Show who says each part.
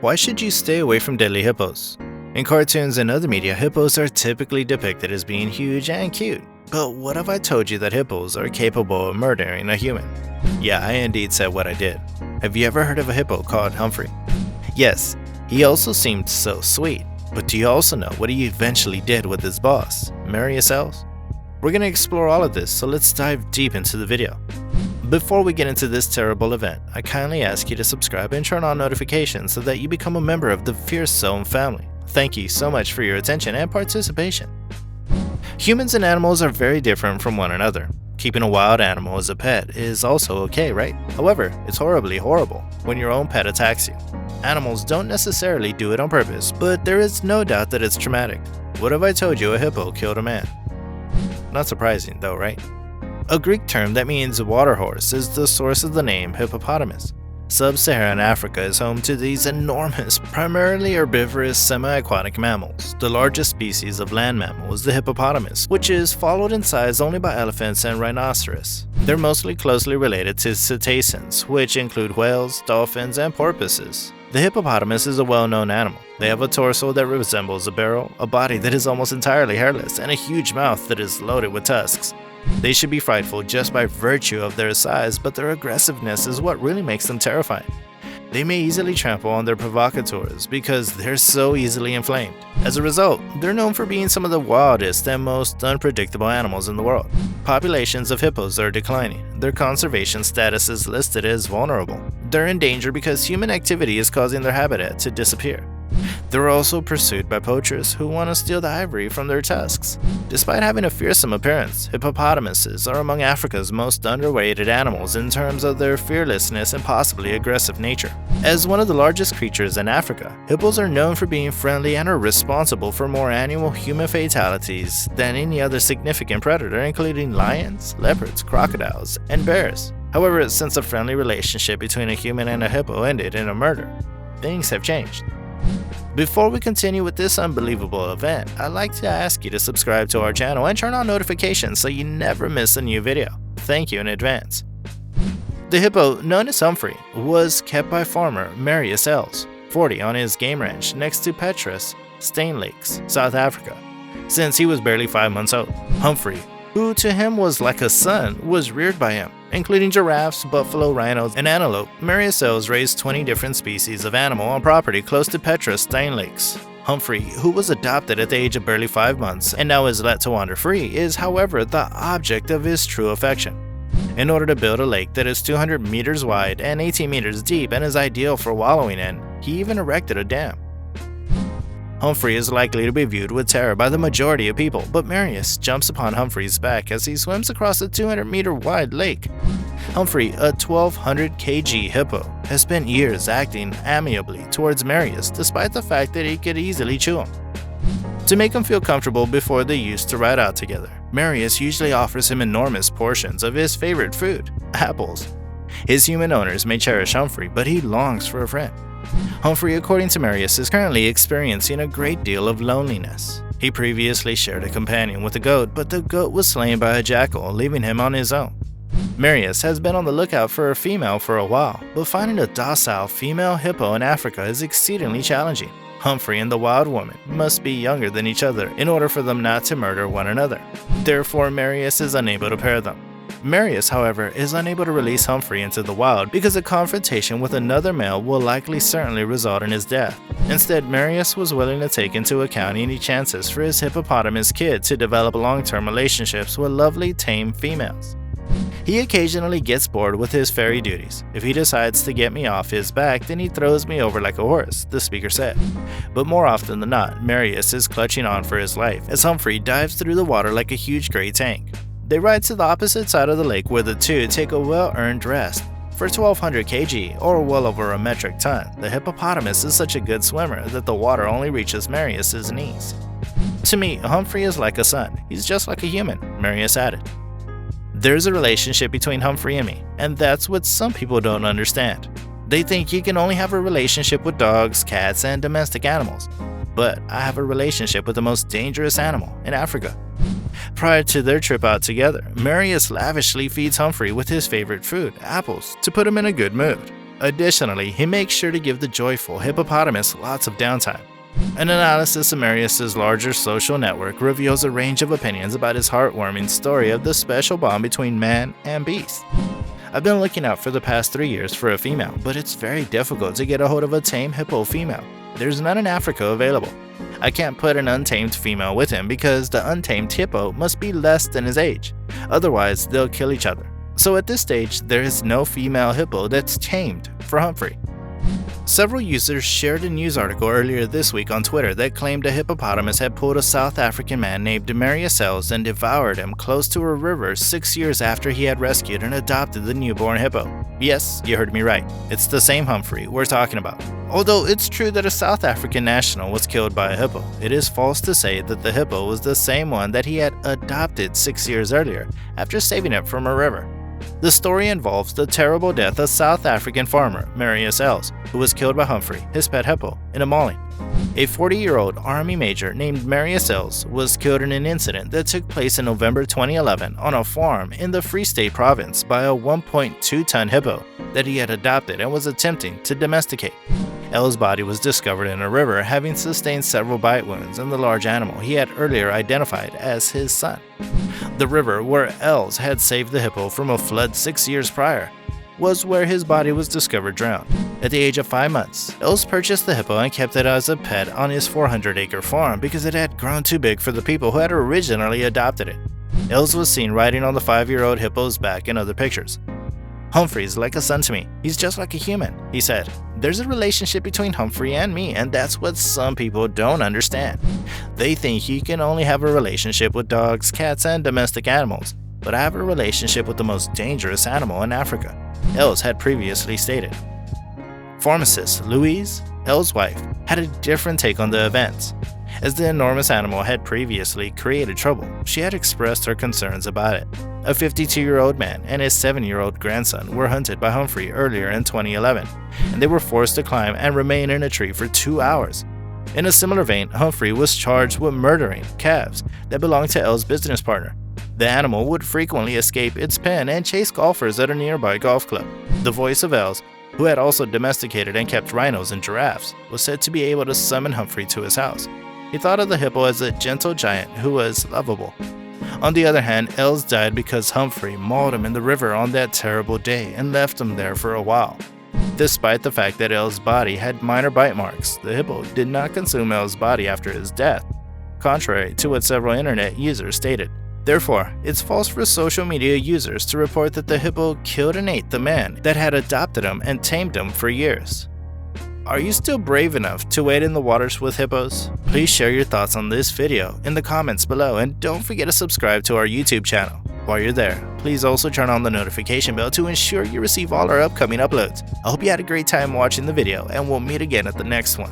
Speaker 1: Why should you stay away from deadly hippos? In cartoons and other media, hippos are typically depicted as being huge and cute. But what if I told you that hippos are capable of murdering a human? Yeah, I indeed said what I did. Have you ever heard of a hippo called Humphrey? Yes, he also seemed so sweet. But do you also know what he eventually did with his boss, Marius Els? We're going to explore all of this, so let's dive deep into the video. Before we get into this terrible event, I kindly ask you to subscribe and turn on notifications so that you become a member of the Fierce Zone family. Thank you so much for your attention and participation. Humans and animals are very different from one another. Keeping a wild animal as a pet is also okay, right? However, it's horribly horrible when your own pet attacks you. Animals don't necessarily do it on purpose, but there is no doubt that it's traumatic. What if I told you a hippo killed a man? Not surprising though, right? A Greek term that means water horse is the source of the name hippopotamus. Sub-Saharan Africa is home to these enormous, primarily herbivorous semi-aquatic mammals. The largest species of land mammal is the hippopotamus, which is followed in size only by elephants and rhinoceros. They're mostly closely related to cetaceans, which include whales, dolphins, and porpoises. The hippopotamus is a well-known animal. They have a torso that resembles a barrel, a body that is almost entirely hairless, and a huge mouth that is loaded with tusks. They should be frightful just by virtue of their size, but their aggressiveness is what really makes them terrifying. They may easily trample on their provocateurs because they're so easily inflamed. As a result, they're known for being some of the wildest and most unpredictable animals in the world. Populations of hippos are declining. Their conservation status is listed as vulnerable. They're in danger because human activity is causing their habitat to disappear. They're also pursued by poachers who want to steal the ivory from their tusks. Despite having a fearsome appearance, hippopotamuses are among Africa's most underrated animals in terms of their fearlessness and possibly aggressive nature. As one of the largest creatures in Africa, hippos are known for being friendly and are responsible for more annual human fatalities than any other significant predator, including lions, leopards, crocodiles, and bears. However, since a friendly relationship between a human and a hippo ended in a murder, things have changed. Before we continue with this unbelievable event, I'd like to ask you to subscribe to our channel and turn on notifications so you never miss a new video. Thank you in advance. The hippo, known as Humphrey, was kept by farmer Marius Els, 40, on his game ranch next to Petrus, Stain Lakes, South Africa, since he was barely 5 months old. Humphrey, who to him was like a son, was reared by him, including giraffes, buffalo, rhinos, and antelope. Marius Els raised 20 different species of animal on property close to Petrus Stain Lakes. Humphrey, who was adopted at the age of barely 5 months and now is let to wander free, is however the object of his true affection. In order to build a lake that is 200 meters wide and 18 meters deep and is ideal for wallowing in, he even erected a dam. Humphrey is likely to be viewed with terror by the majority of people, but Marius jumps upon Humphrey's back as he swims across a 200-meter-wide lake. Humphrey, a 1,200 kg hippo, has spent years acting amiably towards Marius despite the fact that he could easily chew him. To make him feel comfortable before they used to ride out together, Marius usually offers him enormous portions of his favorite food, apples. His human owners may cherish Humphrey, but he longs for a friend. Humphrey, according to Marius, is currently experiencing a great deal of loneliness. He previously shared a companion with a goat, but the goat was slain by a jackal, leaving him on his own. Marius has been on the lookout for a female for a while, but finding a docile female hippo in Africa is exceedingly challenging. Humphrey and the wild woman must be younger than each other in order for them not to murder one another. Therefore, Marius is unable to pair them. Marius, however, is unable to release Humphrey into the wild because a confrontation with another male will likely certainly result in his death. Instead, Marius was willing to take into account any chances for his hippopotamus kid to develop long-term relationships with lovely, tame females. He occasionally gets bored with his fairy duties. If he decides to get me off his back, then he throws me over like a horse, the speaker said. But more often than not, Marius is clutching on for his life as Humphrey dives through the water like a huge gray tank. They ride to the opposite side of the lake where the two take a well-earned rest. For 1,200 kg, or well over a metric ton, the hippopotamus is such a good swimmer that the water only reaches Marius's knees. To me, Humphrey is like a son. He's just like a human, Marius added. There's a relationship between Humphrey and me, and that's what some people don't understand. They think you can only have a relationship with dogs, cats, and domestic animals. But I have a relationship with the most dangerous animal in Africa. Prior to their trip out together, Marius lavishly feeds Humphrey with his favorite food, apples, to put him in a good mood. Additionally, he makes sure to give the joyful hippopotamus lots of downtime. An analysis of Marius's larger social network reveals a range of opinions about his heartwarming story of the special bond between man and beast. I've been looking out for the past 3 years for a female, but it's very difficult to get a hold of a tame hippo female. There's none in Africa available. I can't put an untamed female with him because the untamed hippo must be less than his age. Otherwise, they'll kill each other. So at this stage, there is no female hippo that's tamed for Humphrey. Several users shared a news article earlier this week on Twitter that claimed a hippopotamus had pulled a South African man named Marius Els and devoured him close to a river 6 years after he had rescued and adopted the newborn hippo. Yes, you heard me right. It's the same Humphrey we're talking about. Although it's true that a South African national was killed by a hippo, it is false to say that the hippo was the same one that he had adopted 6 years earlier after saving it from a river. The story involves the terrible death of South African farmer Marius Els, who was killed by Humphrey, his pet hippo, in a mauling. A 40-year-old army major named Marius Els was killed in an incident that took place in November 2011 on a farm in the Free State province by a 1.2-ton hippo that he had adopted and was attempting to domesticate. Els' body was discovered in a river, having sustained several bite wounds in the large animal he had earlier identified as his son. The river where Els had saved the hippo from a flood 6 years prior was where his body was discovered drowned. At the age of 5 months, Els purchased the hippo and kept it as a pet on his 400-acre farm because it had grown too big for the people who had originally adopted it. Els was seen riding on the 5-year-old hippo's back in other pictures. "Humphrey's like a son to me. He's just like a human," he said. "There's a relationship between Humphrey and me, and that's what some people don't understand. They think you can only have a relationship with dogs, cats, and domestic animals, but I have a relationship with the most dangerous animal in Africa," Els had previously stated. Pharmacist Louise, Els' wife, had a different take on the events. As the enormous animal had previously created trouble, she had expressed her concerns about it. A 52-year-old man and his 7-year-old grandson were hunted by Humphrey earlier in 2011, and they were forced to climb and remain in a tree for 2 hours. In a similar vein, Humphrey was charged with murdering calves that belonged to Els' business partner. The animal would frequently escape its pen and chase golfers at a nearby golf club. The voice of Els, who had also domesticated and kept rhinos and giraffes, was said to be able to summon Humphrey to his house. He thought of the hippo as a gentle giant who was lovable. On the other hand, Els died because Humphrey mauled him in the river on that terrible day and left him there for a while. Despite the fact that Els' body had minor bite marks, the hippo did not consume Els' body after his death, contrary to what several internet users stated. Therefore, it's false for social media users to report that the hippo killed and ate the man that had adopted him and tamed him for years. Are you still brave enough to wade in the waters with hippos? Please share your thoughts on this video in the comments below, and don't forget to subscribe to our YouTube channel. While you're there, please also turn on the notification bell to ensure you receive all our upcoming uploads. I hope you had a great time watching the video, and we'll meet again at the next one.